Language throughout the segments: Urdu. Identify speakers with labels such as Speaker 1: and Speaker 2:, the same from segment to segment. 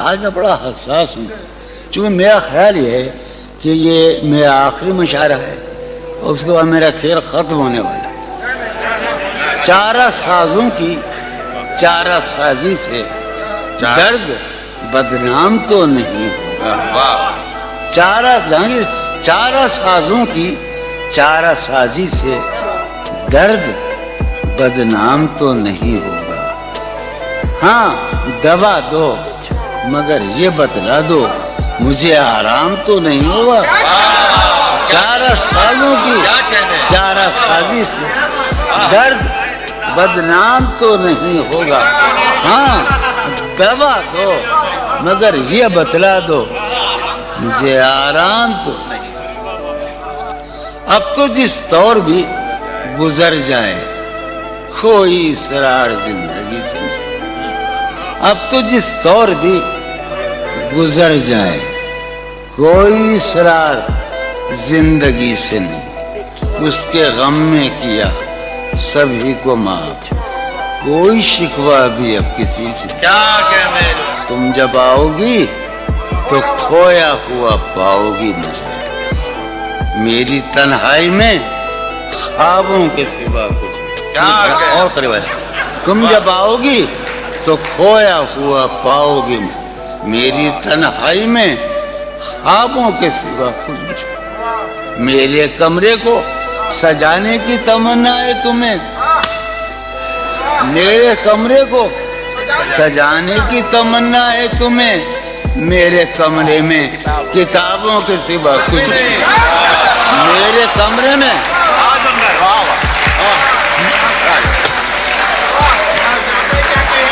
Speaker 1: آج میں بڑا حساس ہوں، چونکہ میرا خیال یہ ہے کہ یہ میرا آخری مشاعرہ ہے اور اس کے بعد میرا کھیل ختم ہونے والا ہے۔ چارہ سازوں کی چارہ سازی سے درد بدنام تو نہیں ہوگا۔ چارہ سازوں کی چارہ سازی سے درد بدنام تو نہیں ہوگا۔ ہاں دوا دو مگر یہ بتلا دو مجھے آرام تو نہیں ہوگا۔ چارہ سازوں کی چارہ سازی سے درد بدنام تو نہیں ہوگا۔ ہاں دوا دو مگر یہ بتلا دو مجھے آرام تو نہیں۔ اب تو جس طور بھی گزر جائے کوئی اسرار زندگی سے نہیں۔ اب تو جس طور بھی گزر جائے کوئی اسرار زندگی سے نہیں۔ اس کے غم میں کیا سبھی کو معاف، کوئی شکوہ بھی اب کسی سے
Speaker 2: کیا کہنے۔
Speaker 1: تم جب آؤ گی تو کھویا ہوا پاؤ گی مجھے، میری تنہائی میں خوابوں کے سوا کچھ اور قریب ہے۔ تم جب آؤ گی تو کھویا ہوا پاؤ گی میری تنہائی میں خوابوں کے سوا کچھ نہیں۔ میرے کمرے کو سجانے کی تمنا ہے تمہیں، میرے کمرے کو سجانے کی تمنا ہے تمہیں، میرے کمرے میں کتابوں کے سوا کچھ نہیں۔ میرے کمرے میں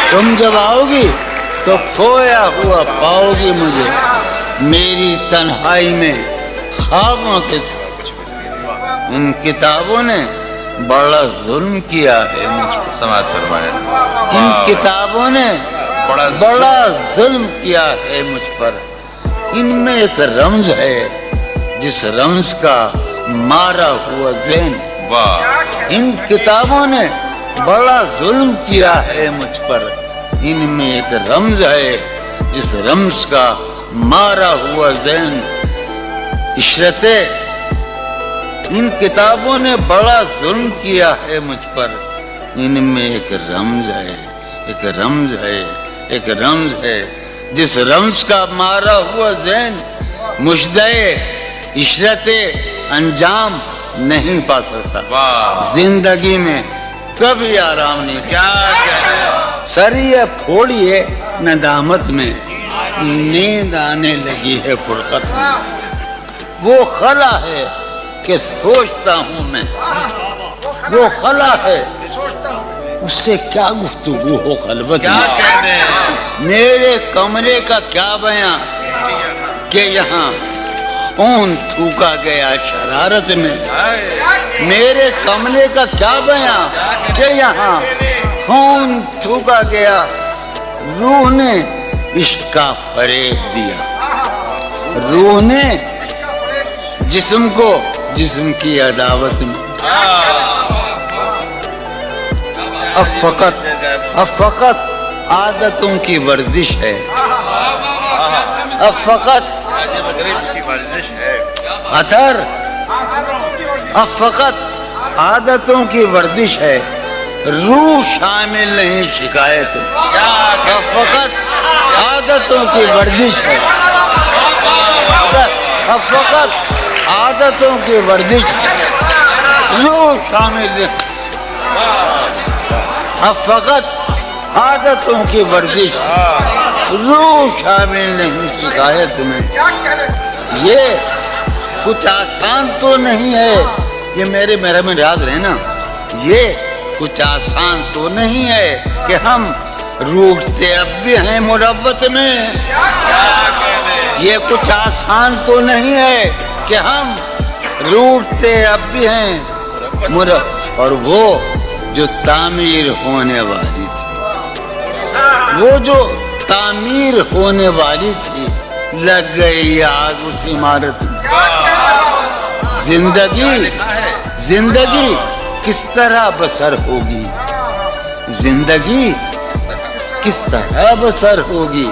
Speaker 1: تم جب آؤ گی تو کھویا ہوا پاؤ گی مجھے، میری تنہائی میں خوابوں کے سوا کچھ نہیں۔ ان کتابوں نے بڑا ظلم کیا ہے مجھ پر،
Speaker 2: سماعت فرمائے۔
Speaker 1: ان کتابوں نے بڑا ظلم کیا ہے مجھ پر۔ ان میں ایک رمز ہے جس رمز کا مارا ہوا ذہن، ان کتابوں نے بڑا ظلم کیا ہے مجھ پر۔ ان میں ایک رمز ہے جس رمز کا مارا ہوا ذہن، عشرتِ ان کتابوں نے بڑا ظلم کیا ہے مجھ پر۔ ان میں ایک رمز ہے، ایک رمز ہے، ایک رمز ہے جس رمز کا مارا ہوا ذہن مجدے عشرت انجام نہیں پا سکتا۔ زندگی میں کبھی آرام نہیں۔
Speaker 2: کیا کہنے۔
Speaker 1: سریے پھوڑیے ندامت میں، نیند آنے لگی ہے فرقت میں۔ وہ خلا ہے کہ سوچتا ہوں میں، وہ خلا ہے اس سے کیا گفتگو ہو خلوت
Speaker 2: کیا
Speaker 1: میں۔
Speaker 2: کہنے۔
Speaker 1: میرے کمرے کا کیا بیاں کہ یہاں خون تھوکا گیا شرارت میں۔ میرے کمرے کا کیا بیاں کہ یہاں خون تھوکا گیا، روح نے عشق کا فریب دیا، روح نے جسم کو جسم کی عداوت میں۔ اب فقط عادتوں کی ورزش ہے، اب فقط
Speaker 2: کی ورزش ہے۔
Speaker 1: عطر، اب فقط عادتوں کی ورزش ہے، روح شامل نہیں شکایت۔ اب فقط عادتوں کی ورزش ہے، اب فقط عادتوں کی ورزش ہے، روح شامل نہیں۔ اب فقط عادتوں کی ورزش، روح شامل نہیں شکایت میں۔ یہ کچھ آسان تو نہیں ہے، یہ میرے میں یاد رہے نا، یہ کچھ آسان تو نہیں ہے کہ ہم روٹتے اب بھی ہیں مروت میں۔ یہ کچھ آسان تو نہیں ہے کہ ہم روٹتے اب بھی ہیں مروت، اور وہ جو تعمیر ہونے والی تھی، وہ جو تعمیر ہونے والی تھی، لگ گئی آگ اس عمارت میں۔ زندگی کس طرح بسر ہوگی، زندگی کس طرح بسر ہوگی